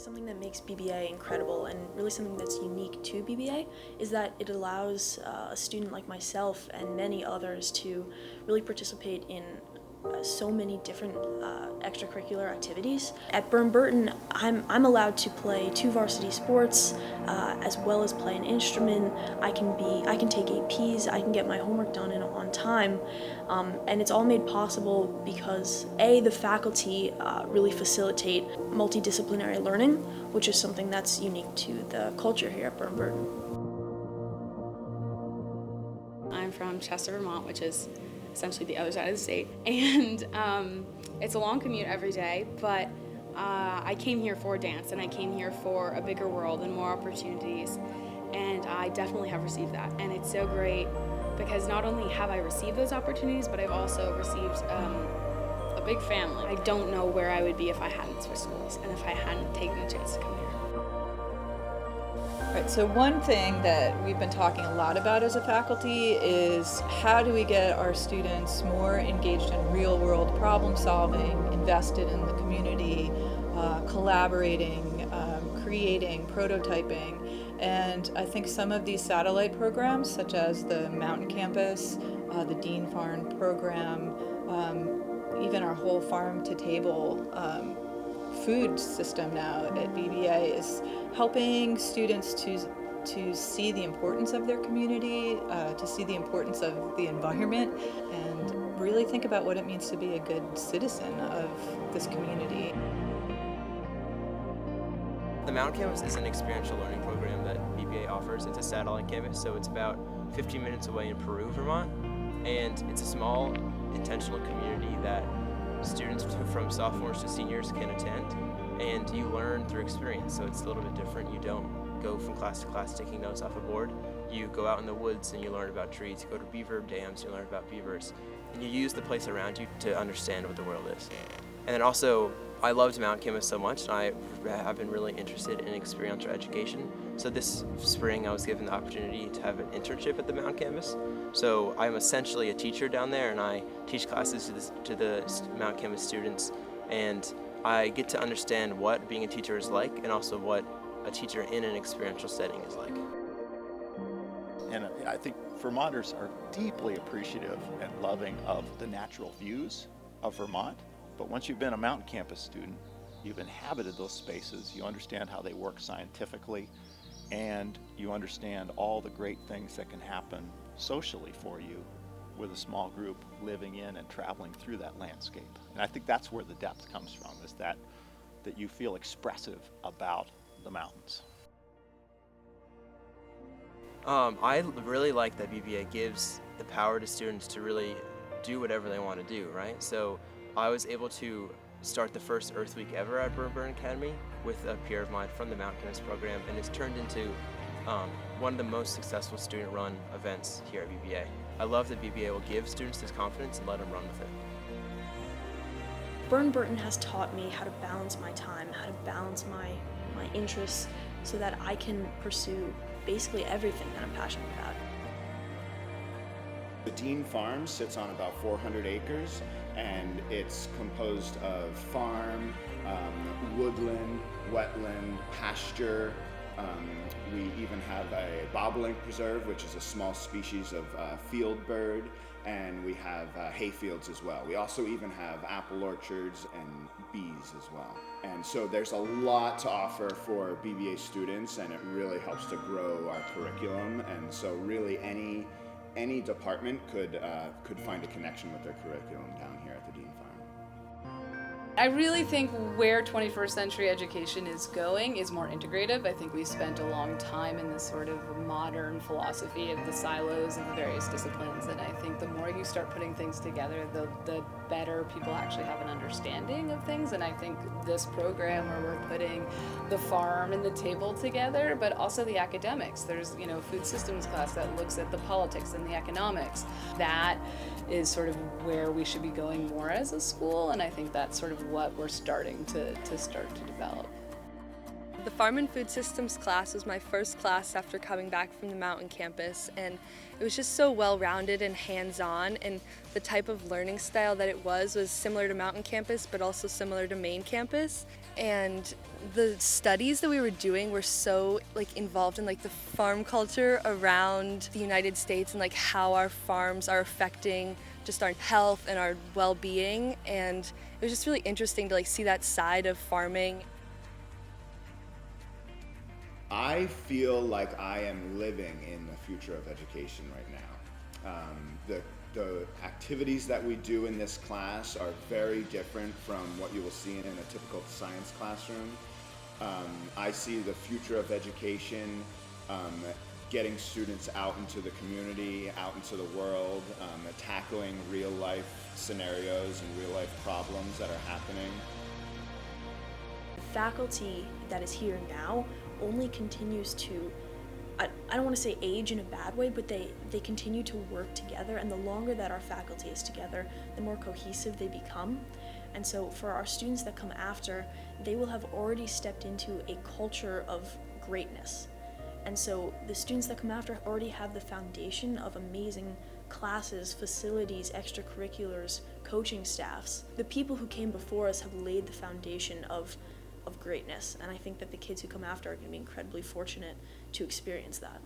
Something that makes BBA incredible and really something that's unique to BBA is that it allows a student like myself and many others to really participate in so many different extracurricular activities. At Burton, I'm allowed to play 2 varsity sports as well as play an instrument. I can take APs, I can get my homework done on time, and it's all made possible because the faculty really facilitate multidisciplinary learning, which is something that's unique to the culture here at Burton. I'm from Chester, Vermont, which is essentially the other side of the state, and it's a long commute every day, but I came here for dance, and I came here for a bigger world and more opportunities, and I definitely have received that. And it's so great because not only have I received those opportunities, but I've also received a big family. I don't know where I would be if I hadn't switched schools and if I hadn't taken the chance to come here. Right, so one thing that we've been talking a lot about as a faculty is how do we get our students more engaged in real-world problem solving, invested in the community, collaborating, creating, prototyping. And I think some of these satellite programs, such as the Mountain Campus, the Dean Farm program, even our whole farm-to-table food system now at BBA is helping students to see the importance of their community, to see the importance of the environment, and really think about what it means to be a good citizen of this community. The Mountain Campus is an experiential learning program that BBA offers. It's a satellite campus, so it's about 15 minutes away in Peru, Vermont, and it's a small, intentional community that students from sophomores to seniors can attend, and you learn through experience, so it's a little bit different. You don't go from class to class taking notes off a board. You go out in the woods and you learn about trees. You go to beaver dams, you learn about beavers, and you use the place around you to understand what the world is. And then also, I loved Mountain Campus so much, and I have been really interested in experiential education. So this spring I was given the opportunity to have an internship at the Mountain Campus. So I'm essentially a teacher down there, and I teach classes to the Mountain Campus students, and I get to understand what being a teacher is like and also what a teacher in an experiential setting is like. And I think Vermonters are deeply appreciative and loving of the natural views of Vermont. But once you've been a Mountain Campus student, you've inhabited those spaces, you understand how they work scientifically, and you understand all the great things that can happen socially for you with a small group living in and traveling through that landscape. And I think that's where the depth comes from, is that you feel expressive about the mountains. I really like that BBA gives the power to students to really do whatever they want to do, right? So I was able to start the first Earth Week ever at Burr Academy with a peer of mine from the Mountain Campus program, and it's turned into one of the most successful student-run events here at BBA. I love that BBA will give students this confidence and let them run with it. Burton has taught me how to balance my time, how to balance my interests so that I can pursue basically everything that I'm passionate about. The Dean Farm sits on about 400 acres, and it's composed of farm, woodland, wetland, pasture. We even have a bobolink preserve, which is a small species of field bird, and we have hay fields as well. We also even have apple orchards and bees as well. And so there's a lot to offer for BBA students, and it really helps to grow our curriculum. And so really any department could find a connection with their curriculum down here at the Dean Farm. I really think where 21st century education is going is more integrative. I think we spent a long time in this sort of modern philosophy of the silos of the various disciplines, and I think the more you start putting things together, the better people actually have an understanding of things. And I think this program where we're putting the farm and the table together, but also the academics. There's, food systems class that looks at the politics and the economics. That is sort of where we should be going more as a school, and I think that's sort of what we're starting to develop. The Farm and Food Systems class was my first class after coming back from the mountain campus, and it was just so well-rounded and hands-on, and the type of learning style that it was similar to mountain campus but also similar to main campus. And the studies that we were doing were so involved in the farm culture around the United States and how our farms are affecting just our health and our well-being, and it was just really interesting to see that side of farming. I feel like I am living in the future of education right now. The activities that we do in this class are very different from what you will see in a typical science classroom. I see the future of education getting students out into the community, out into the world, tackling real life scenarios and real life problems that are happening. The faculty that is here now only continues to, I don't want to say age in a bad way, but they continue to work together, and the longer that our faculty is together, the more cohesive they become. And so for our students that come after, they will have already stepped into a culture of greatness. And so the students that come after already have the foundation of amazing classes, facilities, extracurriculars, coaching staffs. The people who came before us have laid the foundation of greatness, and I think that the kids who come after are going to be incredibly fortunate to experience that.